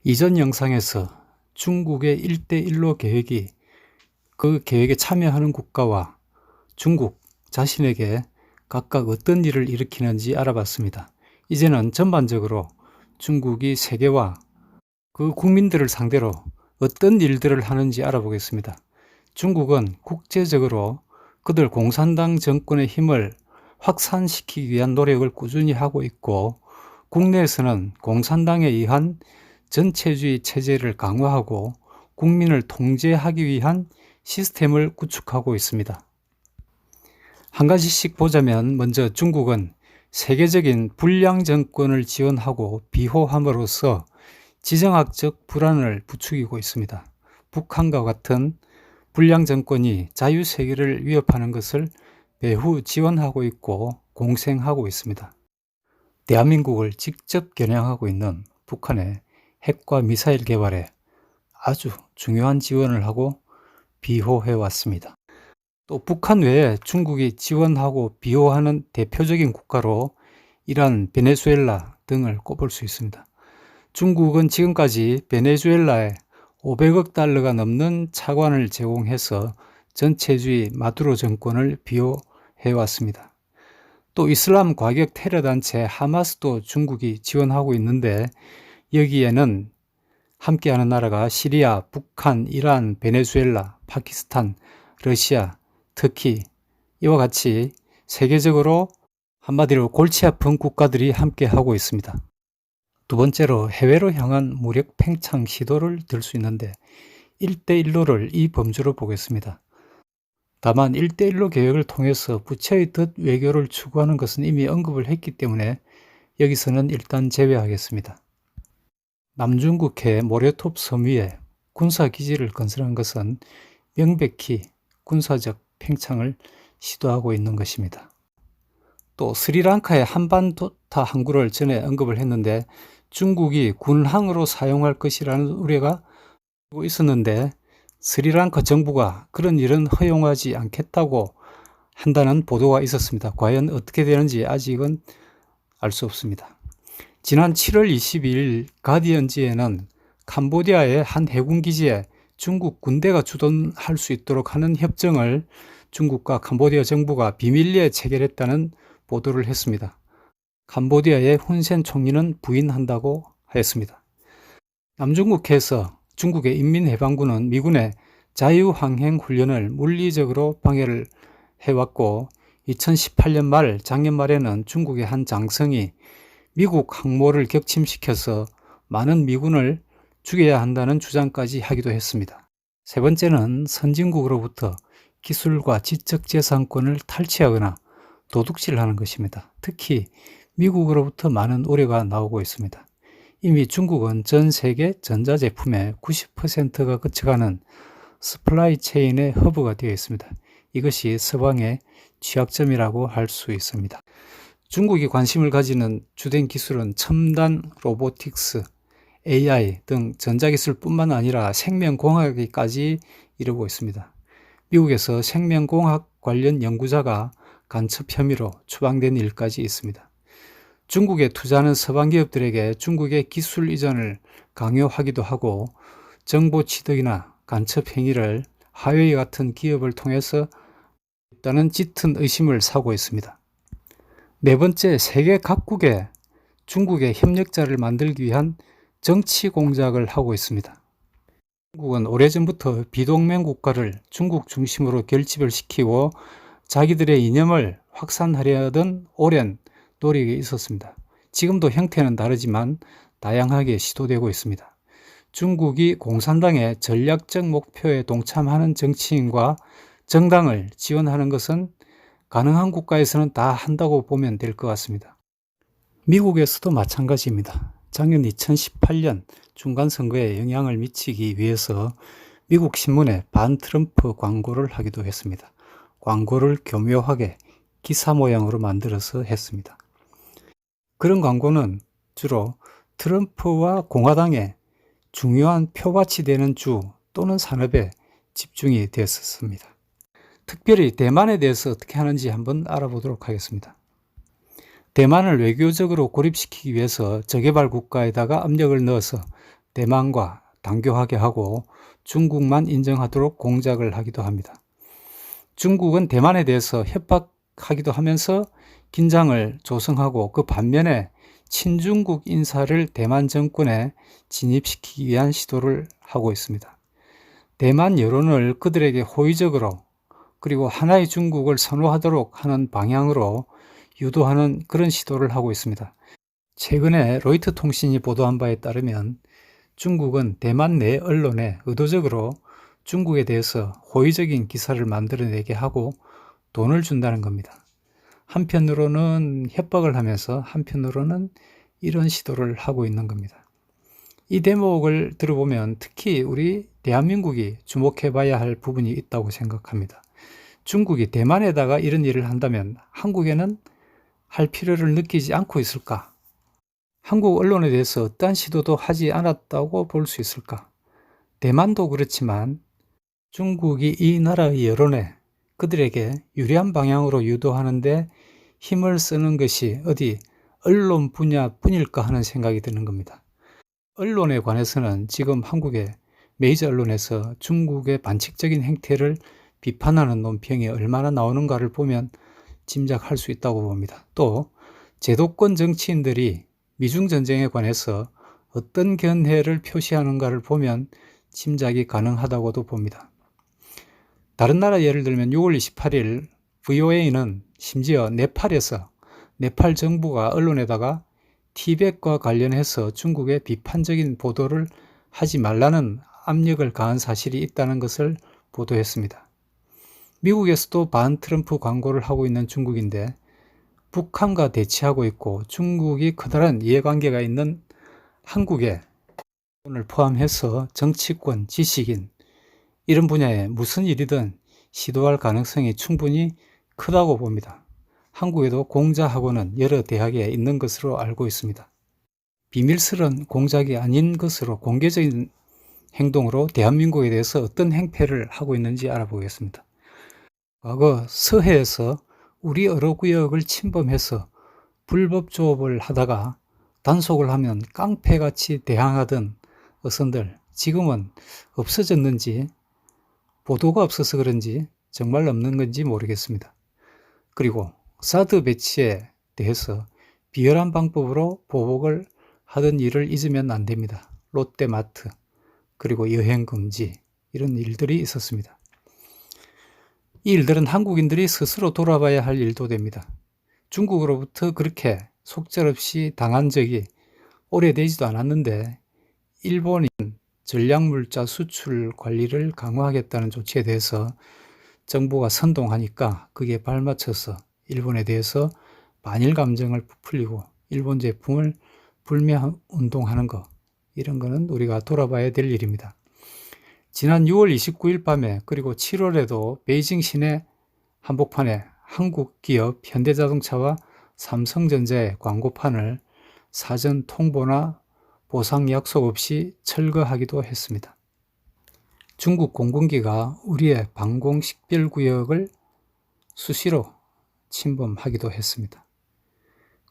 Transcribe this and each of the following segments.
이전 영상에서 중국의 1대1로 계획이 그 계획에 참여하는 국가와 중국 자신에게 각각 어떤 일을 일으키는지 알아봤습니다. 이제는 전반적으로 중국이 세계와 그 국민들을 상대로 어떤 일들을 하는지 알아보겠습니다. 중국은 국제적으로 그들 공산당 정권의 힘을 확산시키기 위한 노력을 꾸준히 하고 있고, 국내에서는 공산당에 의한 전체주의 체제를 강화하고 국민을 통제하기 위한 시스템을 구축하고 있습니다. 한 가지씩 보자면, 먼저 중국은 세계적인 불량 정권을 지원하고 비호함으로써 지정학적 불안을 부추기고 있습니다. 북한과 같은 불량 정권이 자유세계를 위협하는 것을 배후 지원하고 있고 공생하고 있습니다. 대한민국을 직접 겨냥하고 있는 북한의 핵과 미사일 개발에 아주 중요한 지원을 하고 비호해 왔습니다. 또 북한 외에 중국이 지원하고 비호하는 대표적인 국가로 이란, 베네수엘라 등을 꼽을 수 있습니다. 중국은 지금까지 베네수엘라에 500억 달러가 넘는 차관을 제공해서 전체주의 마두로 정권을 비호해 왔습니다. 또 이슬람 과격 테러 단체 하마스도 중국이 지원하고 있는데, 여기에는 함께하는 나라가 시리아, 북한, 이란, 베네수엘라, 파키스탄, 러시아, 터키, 이와 같이 세계적으로 한마디로 골치 아픈 국가들이 함께하고 있습니다. 두 번째로 해외로 향한 무력 팽창 시도를 들 수 있는데, 1대1로를 이 범주로 보겠습니다. 다만 1대1로 계획을 통해서 부채의 덫 외교를 추구하는 것은 이미 언급을 했기 때문에 여기서는 일단 제외하겠습니다. 남중국해 모래톱 섬 위에 군사기지를 건설한 것은 명백히 군사적 팽창을 시도하고 있는 것입니다. 또 스리랑카의 한반도타 항구를 전에 언급을 했는데, 중국이 군항으로 사용할 것이라는 우려가 있었는데, 스리랑카 정부가 그런 일은 허용하지 않겠다고 한다는 보도가 있었습니다. 과연 어떻게 되는지 아직은 알 수 없습니다. 지난 7월 22일 가디언지에는 캄보디아의 한 해군기지에 중국 군대가 주둔할 수 있도록 하는 협정을 중국과 캄보디아 정부가 비밀리에 체결했다는 보도를 했습니다. 캄보디아의 훈센 총리는 부인한다고 하였습니다. 남중국해에서 중국의 인민해방군은 미군의 자유항행 훈련을 물리적으로 방해를 해왔고, 2018년 말 작년 말에는 중국의 한 장성이 미국 항모를 격침시켜서 많은 미군을 죽여야 한다는 주장까지 하기도 했습니다. 세 번째는 선진국으로부터 기술과 지적재산권을 탈취하거나 도둑질하는 것입니다. 특히 미국으로부터 많은 우려가 나오고 있습니다. 이미 중국은 전 세계 전자제품의 90%가 거쳐가는 서플라이 체인의 허브가 되어 있습니다. 이것이 서방의 취약점이라고 할 수 있습니다. 중국이 관심을 가지는 주된 기술은 첨단 로보틱스, AI 등 전자기술뿐만 아니라 생명공학에까지 이르고 있습니다. 미국에서 생명공학 관련 연구자가 간첩 혐의로 추방된 일까지 있습니다. 중국에 투자하는 서방 기업들에게 중국의 기술 이전을 강요하기도 하고, 정보 취득이나 간첩 행위를 화웨이 같은 기업을 통해서 했다는 짙은 의심을 사고 있습니다. 네 번째, 세계 각국에 중국의 협력자를 만들기 위한 정치 공작을 하고 있습니다. 중국은 오래전부터 비동맹 국가를 중국 중심으로 결집을 시키고 자기들의 이념을 확산하려던 오랜 노력이 있었습니다. 지금도 형태는 다르지만 다양하게 시도되고 있습니다. 중국이 공산당의 전략적 목표에 동참하는 정치인과 정당을 지원하는 것은 가능한 국가에서는 다 한다고 보면 될 것 같습니다. 미국에서도 마찬가지입니다. 작년 2018년 중간선거에 영향을 미치기 위해서 미국 신문에 반트럼프 광고를 하기도 했습니다. 광고를 교묘하게 기사 모양으로 만들어서 했습니다. 그런 광고는 주로 트럼프와 공화당의 중요한 표밭이 되는 주 또는 산업에 집중이 됐었습니다. 특별히 대만에 대해서 어떻게 하는지 한번 알아보도록 하겠습니다. 대만을 외교적으로 고립시키기 위해서 저개발 국가에다가 압력을 넣어서 대만과 단교하게 하고 중국만 인정하도록 공작을 하기도 합니다. 중국은 대만에 대해서 협박하기도 하면서 긴장을 조성하고 그 반면에 친중국 인사를 대만 정권에 진입시키기 위한 시도를 하고 있습니다. 대만 여론을 그들에게 호의적으로 그리고 하나의 중국을 선호하도록 하는 방향으로 유도하는 그런 시도를 하고 있습니다. 최근에 로이터 통신이 보도한 바에 따르면 중국은 대만 내 언론에 의도적으로 중국에 대해서 호의적인 기사를 만들어내게 하고 돈을 준다는 겁니다. 한편으로는 협박을 하면서 한편으로는 이런 시도를 하고 있는 겁니다. 이 대목을 들어보면 특히 우리 대한민국이 주목해 봐야 할 부분이 있다고 생각합니다. 중국이 대만에다가 이런 일을 한다면 한국에는 할 필요를 느끼지 않고 있을까? 한국 언론에 대해서 어떠한 시도도 하지 않았다고 볼 수 있을까? 대만도 그렇지만 중국이 이 나라의 여론에 그들에게 유리한 방향으로 유도하는데 힘을 쓰는 것이 어디 언론 분야뿐일까 하는 생각이 드는 겁니다. 언론에 관해서는 지금 한국의 메이저 언론에서 중국의 반칙적인 행태를 비판하는 논평이 얼마나 나오는가를 보면 짐작할 수 있다고 봅니다. 또 제도권 정치인들이 미중전쟁에 관해서 어떤 견해를 표시하는가를 보면 짐작이 가능하다고도 봅니다. 다른 나라 예를 들면 6월 28일 VOA는 심지어 네팔에서 네팔 정부가 언론에다가 티벳과 관련해서 중국의 비판적인 보도를 하지 말라는 압력을 가한 사실이 있다는 것을 보도했습니다. 미국에서도 반 트럼프 광고를 하고 있는 중국인데 북한과 대치하고 있고 중국이 커다란 이해관계가 있는 한국에 을 포함해서 정치권, 지식인 이런 분야에 무슨 일이든 시도할 가능성이 충분히 크다고 봅니다. 한국에도 공자학원은 여러 대학에 있는 것으로 알고 있습니다. 비밀스런 공작이 아닌 것으로 공개적인 행동으로 대한민국에 대해서 어떤 행패를 하고 있는지 알아보겠습니다. 과거 서해에서 우리 어로구역을 침범해서 불법 조업을 하다가 단속을 하면 깡패같이 대항하던 어선들 지금은 없어졌는지 보도가 없어서 그런지 정말 없는 건지 모르겠습니다. 그리고 사드 배치에 대해서 비열한 방법으로 보복을 하던 일을 잊으면 안 됩니다. 롯데마트 그리고 여행금지 이런 일들이 있었습니다. 이 일들은 한국인들이 스스로 돌아봐야 할 일도 됩니다. 중국으로부터 그렇게 속절없이 당한 적이 오래되지도 않았는데 일본인 전략물자 수출 관리를 강화하겠다는 조치에 대해서 정부가 선동하니까 그게 발맞춰서 일본에 대해서 반일 감정을 부풀리고 일본 제품을 불매 운동하는 거 이런 거는 우리가 돌아봐야 될 일입니다. 지난 6월 29일 밤에 그리고 7월에도 베이징 시내 한복판에 한국 기업 현대자동차와 삼성전자의 광고판을 사전 통보나 보상 약속 없이 철거하기도 했습니다. 중국 공군기가 우리의 방공 식별구역을 수시로 침범하기도 했습니다.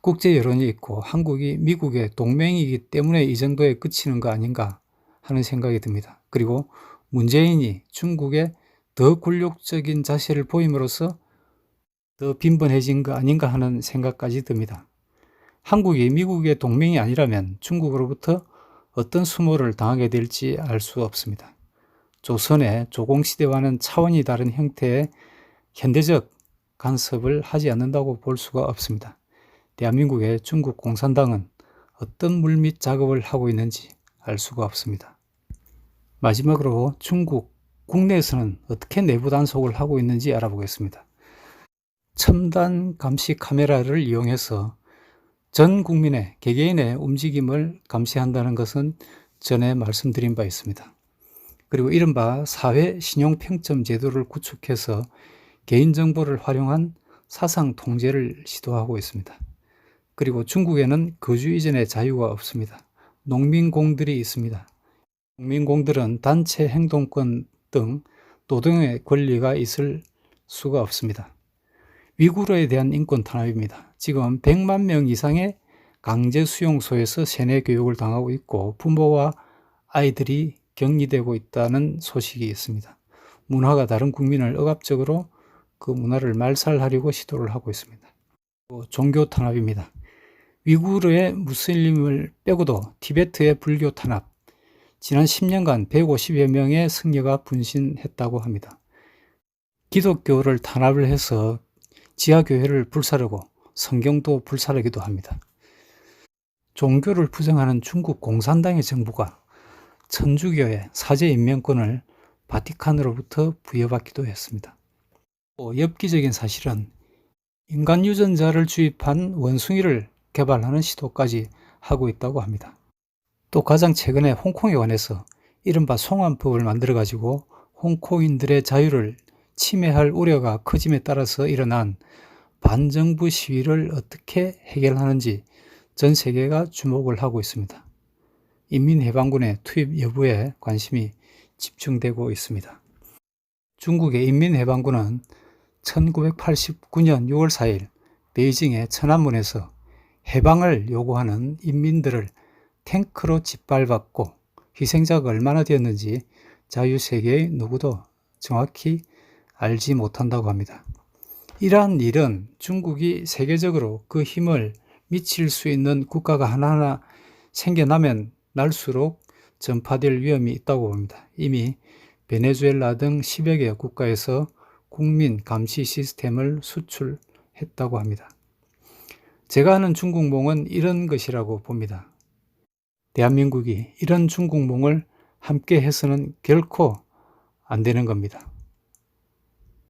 국제 여론이 있고 한국이 미국의 동맹이기 때문에 이 정도에 그치는 거 아닌가 하는 생각이 듭니다. 그리고 문재인이 중국에 더 굴욕적인 자세를 보임으로써 더 빈번해진 거 아닌가 하는 생각까지 듭니다. 한국이 미국의 동맹이 아니라면 중국으로부터 어떤 수모를 당하게 될지 알 수 없습니다. 조선의 조공시대와는 차원이 다른 형태의 현대적 간섭을 하지 않는다고 볼 수가 없습니다. 대한민국의 중국 공산당은 어떤 물밑 작업을 하고 있는지 알 수가 없습니다. 마지막으로 중국 국내에서는 어떻게 내부 단속을 하고 있는지 알아보겠습니다. 첨단 감시 카메라를 이용해서 전 국민의 개개인의 움직임을 감시한다는 것은 전에 말씀드린 바 있습니다. 그리고 이른바 사회 신용평점 제도를 구축해서 개인정보를 활용한 사상 통제를 시도하고 있습니다. 그리고 중국에는 거주 이전의 자유가 없습니다. 농민공들이 있습니다. 농민공들은 단체 행동권 등 노동의 권리가 있을 수가 없습니다. 위구르에 대한 인권 탄압입니다. 지금 100만 명 이상의 강제 수용소에서 세뇌 교육을 당하고 있고 부모와 아이들이 격리되고 있다는 소식이 있습니다. 문화가 다른 국민을 억압적으로 그 문화를 말살하려고 시도를 하고 있습니다. 또 종교 탄압입니다. 위구르의 무슬림을 빼고도 티베트의 불교 탄압, 지난 10년간 150여 명의 승려가 분신했다고 합니다. 기독교를 탄압을 해서 지하교회를 불사르고 성경도 불사르기도 합니다. 종교를 부정하는 중국 공산당의 정부가 천주교의 사제 임명권을 바티칸으로부터 부여받기도 했습니다. 또 엽기적인 사실은 인간 유전자를 주입한 원숭이를 개발하는 시도까지 하고 있다고 합니다. 또 가장 최근에 홍콩에 관해서 이른바 송환법을 만들어가지고 홍콩인들의 자유를 침해할 우려가 커짐에 따라서 일어난 반정부 시위를 어떻게 해결하는지 전 세계가 주목을 하고 있습니다. 인민해방군의 투입 여부에 관심이 집중되고 있습니다. 중국의 인민해방군은 1989년 6월 4일 베이징의 천안문에서 해방을 요구하는 인민들을 탱크로 짓밟았고 희생자가 얼마나 되었는지 자유세계의 누구도 정확히 알지 못한다고 합니다. 이러한 일은 중국이 세계적으로 그 힘을 미칠 수 있는 국가가 하나하나 생겨나면 날수록 전파될 위험이 있다고 봅니다. 이미 베네수엘라 등 10여 개 국가에서 국민 감시 시스템을 수출했다고 합니다. 제가 아는 중국몽은 이런 것이라고 봅니다. 대한민국이 이런 중국몽을 함께 해서는 결코 안 되는 겁니다.